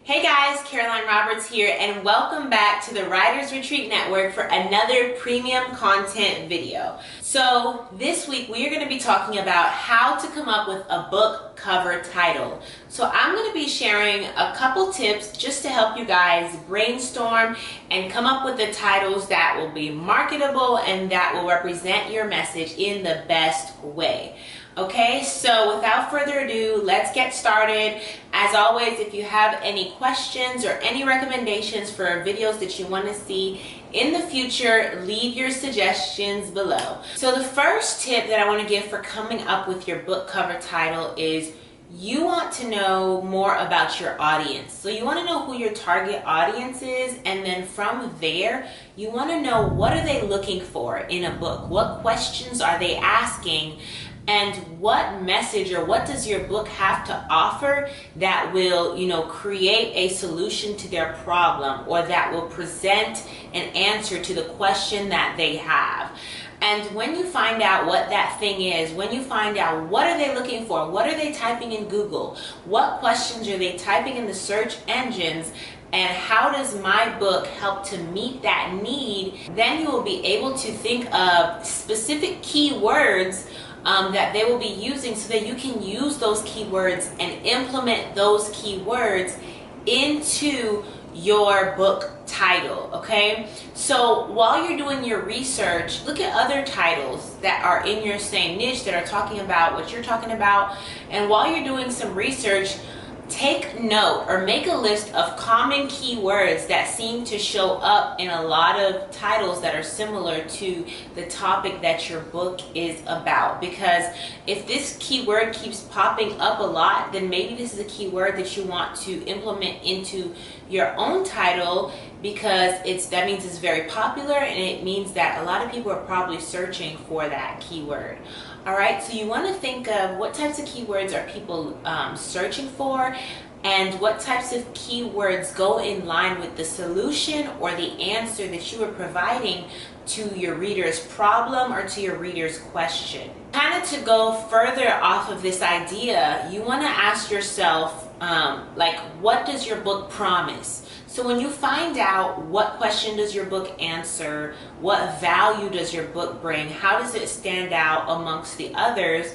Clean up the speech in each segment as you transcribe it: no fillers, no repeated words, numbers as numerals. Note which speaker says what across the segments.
Speaker 1: Hey guys, Karolyne Roberts here, and welcome back to the Writers Retreat Network for another premium content video. So this week we are going to be talking about how to come up with a book cover title. So I'm going to be sharing a couple tips just to help you guys brainstorm and come up with the titles that will be marketable and that will represent your message in the best way. Okay, so without further ado, let's get started. As always, if you have any questions or any recommendations for videos that you want to see in the future, leave your suggestions below. So the first tip that I want to give for coming up with your book cover title is you want to know more about your audience. So you want to know who your target audience is, and then from there, you want to know what are they looking for in a book? What questions are they asking? And what message or what does your book have to offer that will, create a solution to their problem, or that will present an answer to the question that they have. And when you find out what that thing is, when you find out what are they looking for, what are they typing in Google, what questions are they typing in the search engines, and how does my book help to meet that need, then you will be able to think of specific keywords that they will be using so that you can use those keywords and implement those keywords into your book title. Okay, so while you're doing your research, look at other titles that are in your same niche that are talking about what you're talking about, and while you're doing some research, take note or make a list of common keywords that seem to show up in a lot of titles that are similar to the topic that your book is about. Because if this keyword keeps popping up a lot, then maybe this is a keyword that you want to implement into your own title, because that means it's very popular, and it means that a lot of people are probably searching for that keyword. Alright, so you want to think of what types of keywords are people searching for, and what types of keywords go in line with the solution or the answer that you are providing to your reader's problem or to your reader's question. Kind of to go further off of this idea, you want to ask yourself, what does your book promise? So when you find out what question does your book answer, what value does your book bring, how does it stand out amongst the others,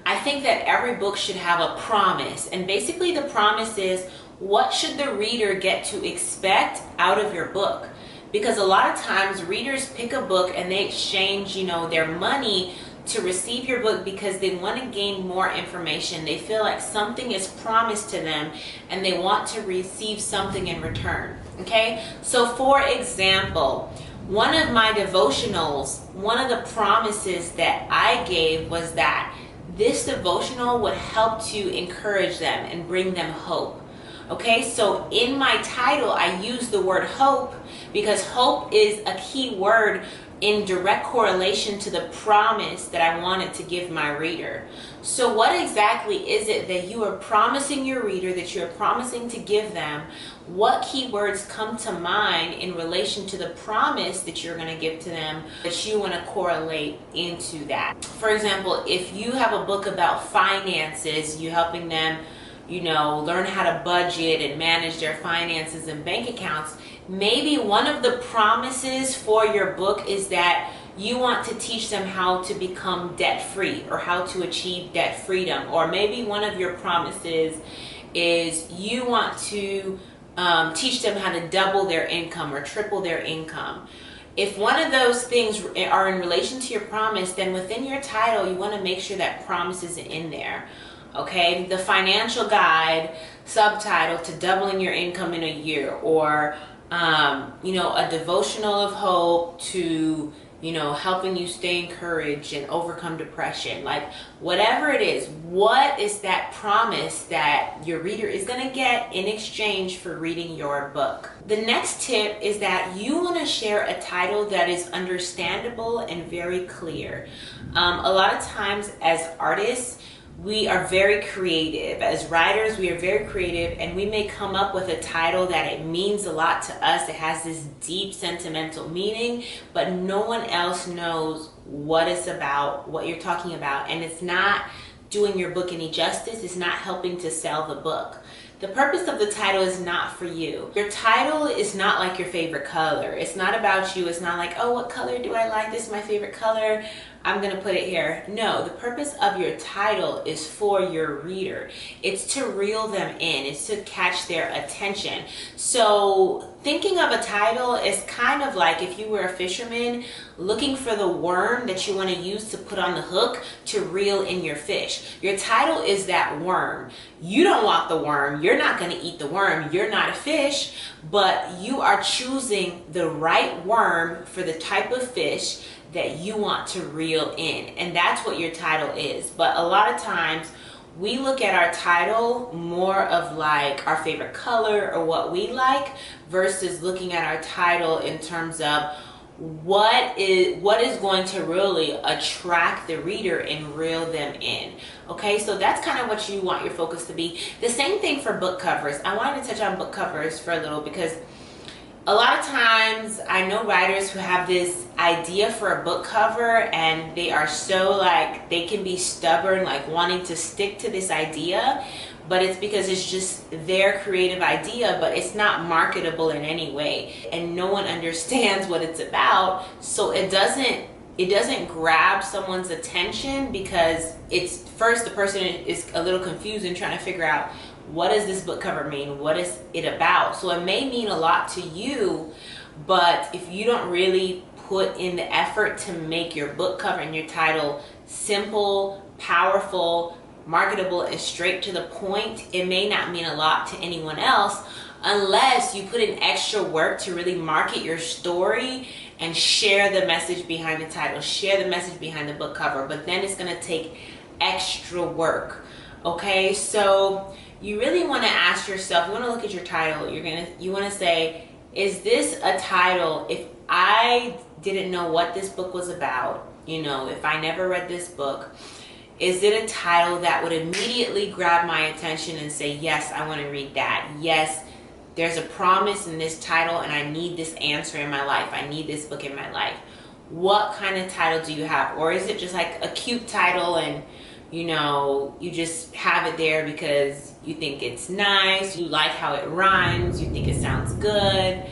Speaker 1: I think that every book should have a promise. And basically the promise is, what should the reader get to expect out of your book? Because a lot of times readers pick a book and they exchange, their money to receive your book because they want to gain more information. They feel like something is promised to them and they want to receive something in return. Okay, so for example, one of my devotionals, one of the promises that I gave was that this devotional would help to encourage them and bring them hope. Okay, so in my title I use the word hope because hope is a key word in direct correlation to the promise that I wanted to give my reader. So what exactly is it that you are promising your reader, that you're promising to give them? What keywords come to mind in relation to the promise that you're going to give to them that you want to correlate into that? For example, if you have a book about finances, you're helping them learn how to budget and manage their finances and bank accounts, maybe one of the promises for your book is that you want to teach them how to become debt-free or how to achieve debt freedom. Or maybe one of your promises is you want to teach them how to double their income or triple their income. If one of those things are in relation to your promise, then within your title you want to make sure that promise is in there. Okay, the financial guide subtitle to doubling your income in a year, or a devotional of hope to helping you stay encouraged and overcome depression. Like, whatever it is, what is that promise that your reader is going to get in exchange for reading your book? The next tip is that you want to share a title that is understandable and very clear. A lot of times as artists, we are very creative. As writers, we are very creative, and we may come up with a title that it means a lot to us. It has this deep sentimental meaning, but no one else knows what it's about, what you're talking about, and it's not doing your book any justice. It's not helping to sell the book. The purpose of the title is not for you. Your title is not like your favorite color. It's not about you. It's not like, oh, what color do I like? This is my favorite color. I'm gonna put it here. No, the purpose of your title is for your reader. It's to reel them in. It's to catch their attention. So thinking of a title is kind of like if you were a fisherman looking for the worm that you want to use to put on the hook to reel in your fish. Your title is that worm. You don't want the worm. You're not going to eat the worm. You're not a fish, but you are choosing the right worm for the type of fish that you want to reel in. And that's what your title is. But a lot of times we look at our title more of like our favorite color or what we like versus looking at our title in terms of what is going to really attract the reader and reel them in. Okay, so that's kind of what you want your focus to be. The same thing for book covers. I wanted to touch on book covers for a little because a lot of times I know writers who have this idea for a book cover and they are so like, they can be stubborn, like wanting to stick to this idea, but it's because it's just their creative idea, but it's not marketable in any way. And no one understands what it's about, so it doesn't grab someone's attention because it's first the person is a little confused and trying to figure out, what does this book cover mean? What is it about? So it may mean a lot to you, but if you don't really put in the effort to make your book cover and your title simple, powerful, marketable, and straight to the point, it may not mean a lot to anyone else unless you put in extra work to really market your story and share the message behind the title, share the message behind the book cover. But then it's going to take extra work. Okay, so you really want to ask yourself, you want to look at your title, you want to say, is this a title, if I didn't know what this book was about, you know, if I never read this book, is it a title that would immediately grab my attention and say, yes, I want to read that. Yes, there's a promise in this title and I need this answer in my life. I need this book in my life. What kind of title do you have? Or is it just like a cute title and you know, you just have it there because you think it's nice, you like how it rhymes, you think it sounds good.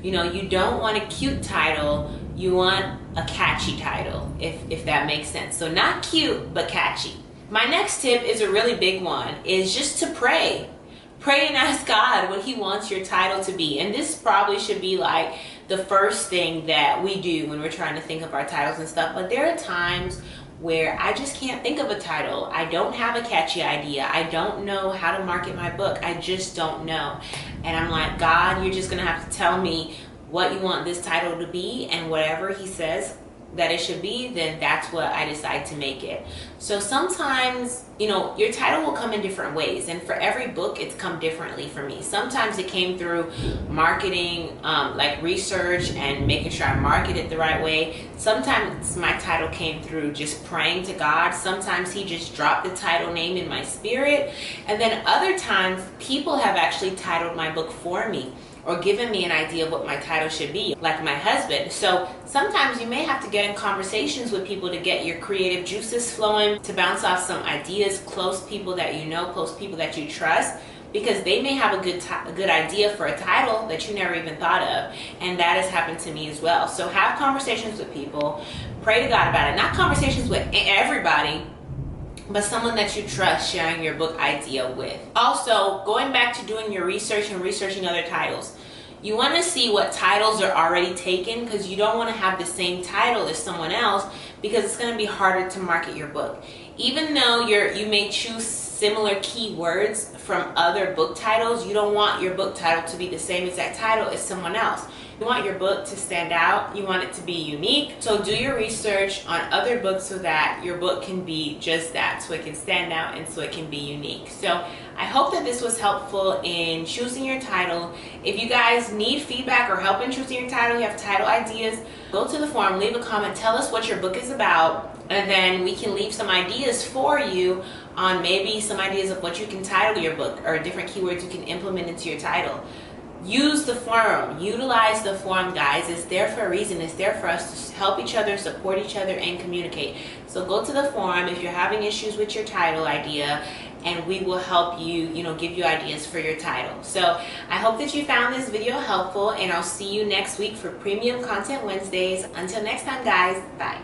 Speaker 1: You know, you don't want a cute title, you want a catchy title, if that makes sense. So not cute, but catchy. My next tip is a really big one, is just to pray. Pray and ask God what He wants your title to be. And this probably should be like the first thing that we do when we're trying to think of our titles and stuff. But there are times where I just can't think of a title. I don't have a catchy idea. I don't know how to market my book. I just don't know. And I'm like, God, you're just gonna have to tell me what you want this title to be, and whatever He says that it should be, then that's what I decide to make it. So sometimes, you know, your title will come in different ways, and for every book it's come differently for me. Sometimes it came through marketing, like research and making sure I market it the right way. Sometimes my title came through just praying to God. Sometimes He just dropped the title name in my spirit, and then other times people have actually titled my book for me or given me an idea of what my title should be, like my husband. So sometimes you may have to get in conversations with people to get your creative juices flowing, to bounce off some ideas, close people that you know, close people that you trust, because they may have a good idea for a title that you never even thought of. And that has happened to me as well. So have conversations with people, pray to God about it. Not conversations with everybody, but someone that you trust sharing your book idea with. Also, going back to doing your research and researching other titles, you want to see what titles are already taken, because you don't want to have the same title as someone else, because it's going to be harder to market your book. Even though you may choose similar keywords from other book titles, you don't want your book title to be the same exact title as someone else. You want your book to stand out. You want it to be unique. So do your research on other books so that your book can be just that, so it can stand out and so it can be unique. So I hope that this was helpful in choosing your title. If you guys need feedback or help in choosing your title, you have title ideas, go to the forum, leave a comment, tell us what your book is about, and then we can leave some ideas for you on maybe some ideas of what you can title your book or different keywords you can implement into your title. Use the forum, utilize the forum, guys. It's there for a reason. It's there for us to help each other, support each other, and communicate. So go to the forum if you're having issues with your title idea and we will help you, give you ideas for your title. So I hope that you found this video helpful, and I'll see you next week for Premium Content Wednesdays. Until next time, guys, bye.